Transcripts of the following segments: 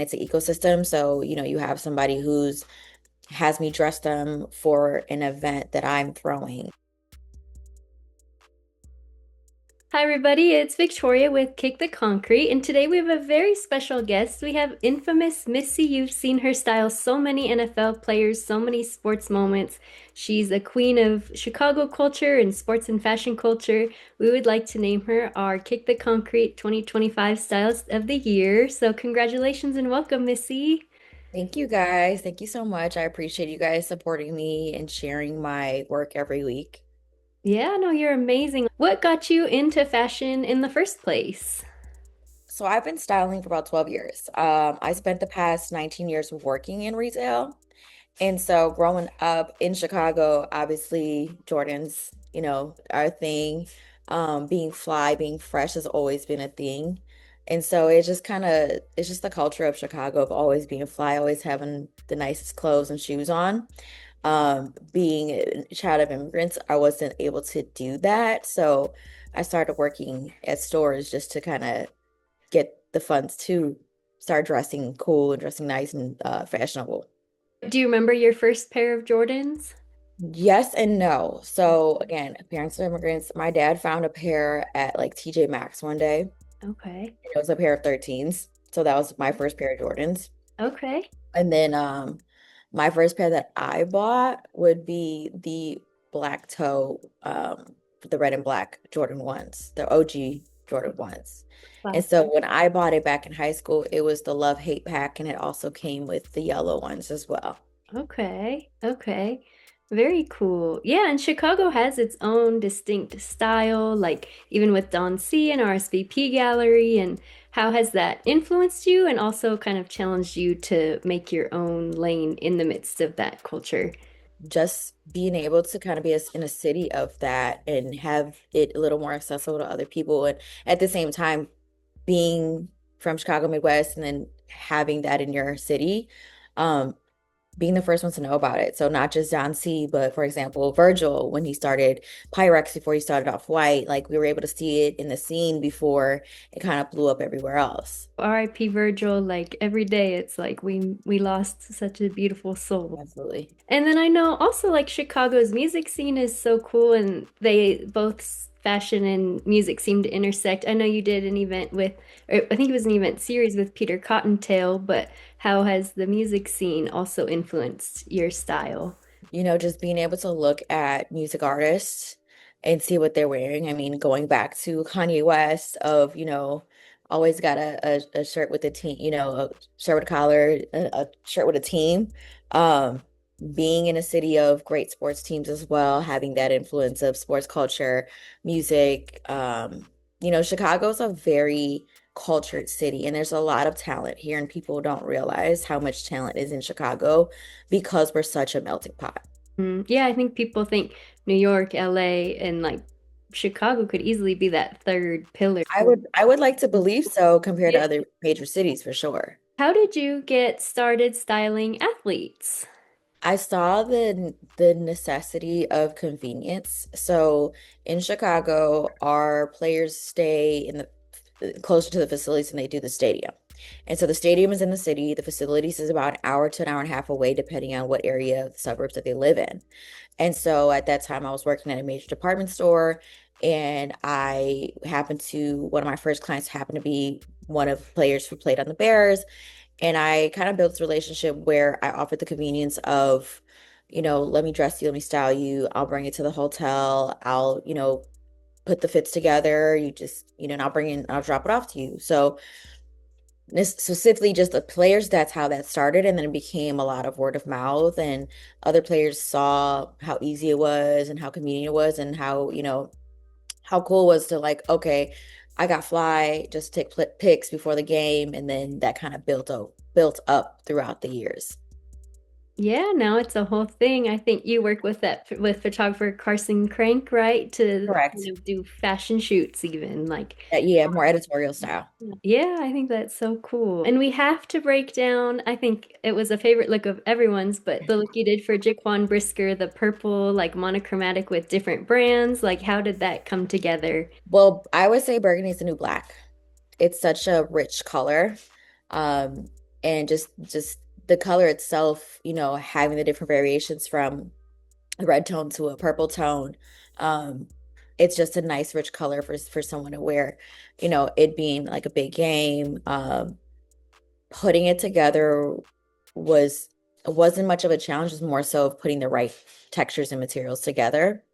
It's an ecosystem. So, you have somebody who's has me dress them for an event that I'm throwing. Hi, everybody. It's Victoria with Kick the Concrete, and today we have a very special guest. We have Infamis Missy. You've seen her style so many NFL players, so many sports moments. She's a queen of Chicago culture and sports and fashion culture. We would like to name her our Kick the Concrete 2025 Stylist of the Year. So, congratulations and welcome, Missy. Thank you guys. Thank you so much. I appreciate you guys supporting me and sharing my work every week. Yeah, no, you're amazing. What got you into fashion in the first place? So I've been styling for about 12 years. I spent the past 19 years working in retail. And so growing up in Chicago, obviously Jordans, are a thing. Being fly, being fresh has always been a thing. And so it's just the culture of Chicago of always being fly, always having the nicest clothes and shoes on. Being a child of immigrants, I wasn't able to do that. So I started working at stores just to kind of get the funds to start dressing cool and dressing nice and fashionable. Do you remember your first pair of Jordans? Yes and no. So again, parents of immigrants, my dad found a pair at like TJ Maxx one day. Okay. It was a pair of 13s. So that was my first pair of Jordans. Okay. And then my first pair that I bought would be the black toe, the red and black Jordan ones, the OG Jordan ones. And so Classic. when I bought it back in high school, it was the love hate pack, and it also came with the yellow ones as well. Okay. Okay. Very cool. Yeah, and Chicago has its own distinct style, like even with Don C and RSVP Gallery. And how has that influenced you and also kind of challenged you to make your own lane in the midst of that culture? Just being able to kind of be in a city of that and have it a little more accessible to other people, and at the same time being from Chicago Midwest and then having that in your city, um, being the first one to know about it. So not just John C, but for example, Virgil, when he started Pyrex before he started off White, like we were able to see it in the scene before it kind of blew up everywhere else. R.I.P. Virgil, like every day it's like we lost such a beautiful soul. Absolutely. And then I know also like Chicago's music scene is so cool and they both fashion and music seem to intersect. I know you did an event with, or I think it was an event series with Peter Cottontail, but how has the music scene also influenced your style? Just being able to look at music artists and see what they're wearing. I mean, going back to Kanye West of, always got a shirt with a team, a shirt with a collar, a shirt with a team. Um, Being in a city of great sports teams as well, having that influence of sports culture, music. Chicago's a very cultured city, and there's a lot of talent here, and people don't realize how much talent is in Chicago because we're such a melting pot. Yeah, I think people think New York, LA, and like Chicago could easily be that third pillar. I would like to believe so compared to Yeah. other major cities for sure. How did you get started styling athletes? I saw the necessity of convenience. So in Chicago, our players stay in the closer to the facilities than they do the stadium. And so the stadium is in the city. The facilities is about an hour to an hour and a half away, depending on what area of the suburbs that they live in. And so at that time, I was working at a major department store, and one of my first clients happened to be one of the players who played on the Bears. And I kind of built this relationship where I offered the convenience of, let me dress you, let me style you. I'll bring it to the hotel. I'll, put the fits together. You just, and I'll drop it off to you. So this specifically just the players, that's how that started. And then it became a lot of word of mouth, and other players saw how easy it was and how convenient it was and how, how cool it was to like, okay, I got fly, just take pics before the game. And then that kind of built up throughout the years. Yeah, now it's a whole thing. I think you work with that with photographer Carson Crank, right? To kind Correct. of do fashion shoots even like Yeah, more editorial style. yeah, I think that's so cool. And we have to break down, I think it was a favorite look of everyone's, but the look you did for Jaquan Brisker, the purple, like monochromatic with different brands, like how did that come together? Well, I would say burgundy is the new black. It's such a rich color. Um, and just the color itself, having the different variations from a red tone to a purple tone. Um, it's just a nice rich color for someone to wear, it being like a big game. Putting it together was wasn't much of a challenge, it was more so of putting the right textures and materials together.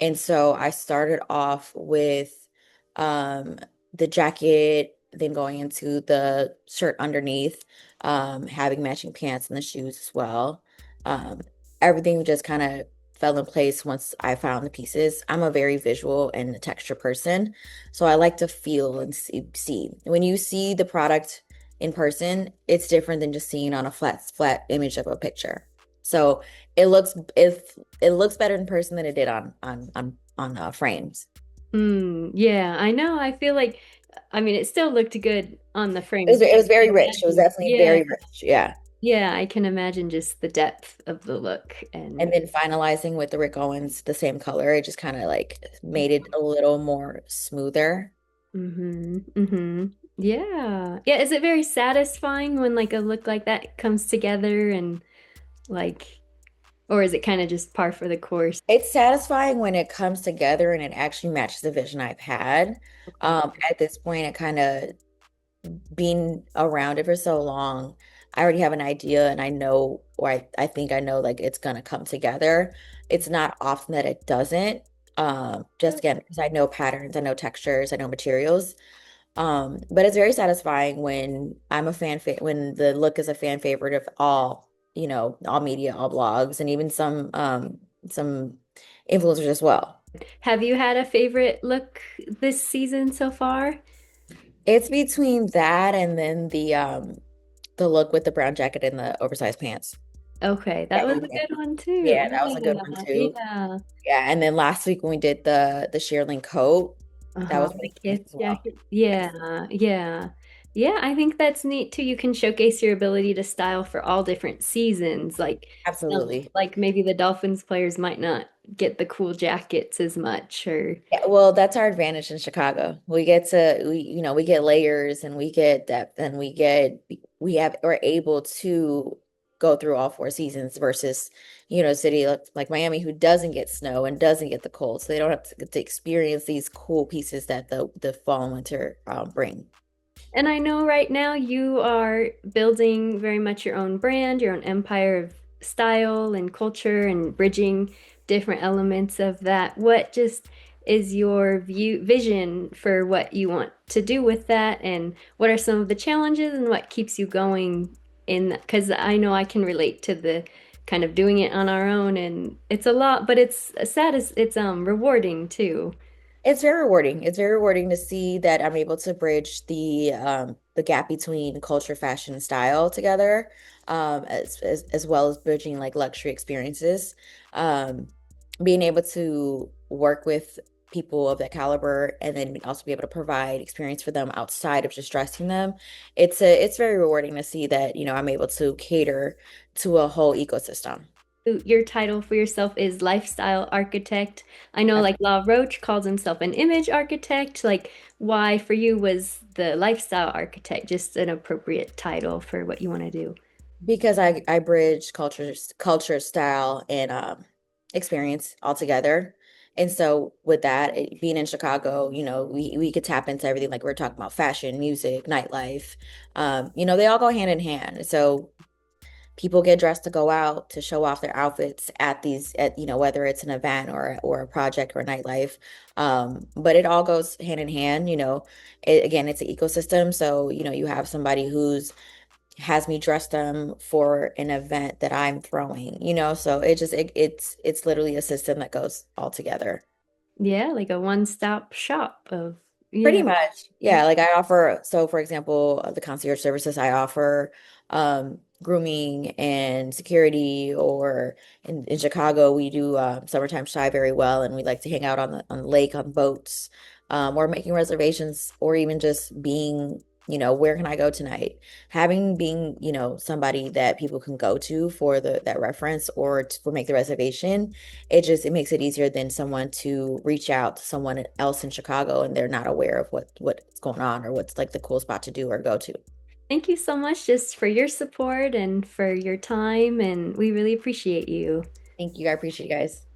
And so I started off with um, the jacket, then going into the shirt underneath, having matching pants and the shoes as well. Um, Everything just kind of fell in place once I found the pieces. I'm a very visual and texture person, so I like to feel and see. When you see the product in person, it's different than just seeing on a flat image of a picture. So it looks better in person than it did on frames. Yeah, I know. I feel like, I mean, it still looked good on the It frames, was but it was I very can rich. It was imagine, definitely yeah, very rich. Yeah. yeah, I can imagine just the depth of the look And and then finalizing with the Rick Owens, the same color, it just kind of like made it a little more smoother. Yeah. Yeah, is it very satisfying when like a look like that comes together and like, or is it kind of just par for the course? It's satisfying when it comes together and it actually matches the vision I've had. Okay. At this point, it kind of being around it for so long, I already have an idea and I know, or I think I know like it's gonna come together. It's not often that it doesn't. Just again, because I know patterns, I know textures, I know materials. But it's very satisfying when when the look is a fan favorite of all, all media, all blogs, and even some influencers as well. Have you had a favorite look this season so far? It's between that and then the look with the brown jacket and the oversized pants. Okay, Yeah, that was we a did. good one too. Yeah, that was a good one Yeah, too. yeah. Yeah, and then last week when we did the shearling coat, that Uh-huh. was The really nice kids as well. jacket. Yes, Yeah, yeah. Yeah, I think that's neat too. You can showcase your ability to style for all different seasons. Like absolutely. like maybe the Dolphins players might not get the cool jackets as much or Yeah, well, that's our advantage in Chicago. We get layers and we get depth and we're able to go through all four seasons versus, a city like Miami who doesn't get snow and doesn't get the cold. So they don't have to get to experience these cool pieces that the fall and winter bring. and I know right now you are building very much your own brand, your own empire of style and culture and bridging different elements of that. What just is your vision for what you want to do with that? And what are some of the challenges and what keeps you going in that? Because I know I can relate to the kind of doing it on our own and it's a lot, but it's it's rewarding too. It's very rewarding. It's very rewarding to see that I'm able to bridge the gap between culture, fashion, and style together, as well as bridging like luxury experiences. Um, Being able to work with people of that caliber and then also be able to provide experience for them outside of just dressing them. It's very rewarding to see that, I'm able to cater to a whole ecosystem. Your title for yourself is lifestyle architect. I know like La Roche calls himself an image architect. Like why for you was the lifestyle architect just an appropriate title for what you want to do? Because I bridge culture, style, and experience all together. And so with that, being in Chicago, we could tap into everything like we're talking about fashion, music, nightlife. They all go hand in hand. So people get dressed to go out to show off their outfits whether it's an event or a project or a nightlife. But it all goes hand in hand, again, it's an ecosystem. So, you have somebody who's has me dress them for an event that I'm throwing, so it's literally a system that goes all together. Yeah, like a one-stop shop of Pretty yeah. much. Yeah, like I offer, so for example, the concierge services I offer grooming and security, or in Chicago we do summertime shy very well, and we like to hang out on the lake on boats, or making reservations, or even just being, where can I go tonight? Having being, somebody that people can go to for that reference or for make the reservation, it makes it easier than someone to reach out to someone else in Chicago and they're not aware of what's going on or what's like the cool spot to do or go to. Thank you so much just for your support and for your time, and we really appreciate you. Thank you. I appreciate you guys.